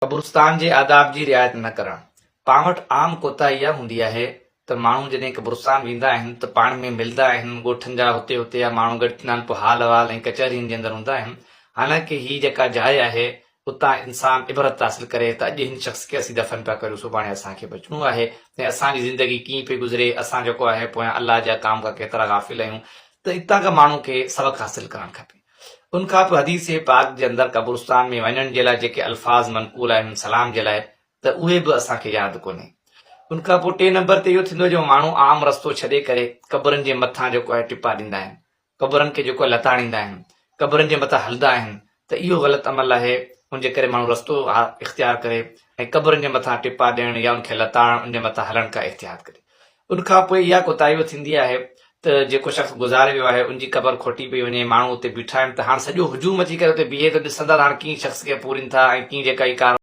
क़ब्रिस्तान जे आदाब जी रिआयत न करणु। पाण वटि आम कोताही इहा हूंदी आहे त माण्हू जॾहिं क़ब्रिस्तान वेंदा आहिनि त पाण में मिलंदा आहिनि, ॻोठनि जा हुते हुते या माण्हू गॾु थींदा आहिनि, पोइ हाल अहिवाल ऐं कचहरियुनि जे अंदरि हूंदा आहिनि। हालांकि हीअ जेका जाइ आहे उतां इंसान इबरत हासिल करे त अॼु हिन शख़्स खे असीं दफ़न पिया करियूं, सुभाणे असांखे बचणो आहे ऐं असांजी ज़िंदगी कीअं पई गुज़रे, असां जेको आहे पोयां अलाह जा काम खां केतिरा गाफ़िल आहियूं। त हितां खां माण्हू खे सबक़ु हासिल करणु खपे। उन खां पोइ हदीस पाक जे अंदरि क़ब्रिस्तान में वञण जे लाइ जेके अल्फाज़ मनक़ूल आहिनि सलाम जे लाइ, त उहे बि असांखे यादि कोन्हे। उन खां पोइ टे नंबर ते इहो थींदो जो माण्हू आम रस्तो छॾे करे क़बरनि जे मथां जेको आहे टिपा ॾींदा आहिनि, क़बरनि खे जेको लताड़ींदा आहिनि, क़बरनि जे मथां हलंदा आहिनि, त इहो ग़लति अमल आहे। उनजे करे माण्हू रस्तो इख़्तियार करे ऐं क़बरनि जे मथां टिपा ॾियणु या उनखे लताड़णु, उनजे मथां हलण खां एहतियात करे। उन खां पोइ इहा कोताही थींदी आहे त जेको शख़्स गुज़ारे वियो आहे उनजी क़बर खोटी पई वञे, माण्हू उते बीठा आहिनि, त हाणे सॼो हुजूम अची करे उते बीहे त ॾिसंदा त हाणे कीअं शख़्स खे पूरीनि था ऐं कीअं जेका ई कार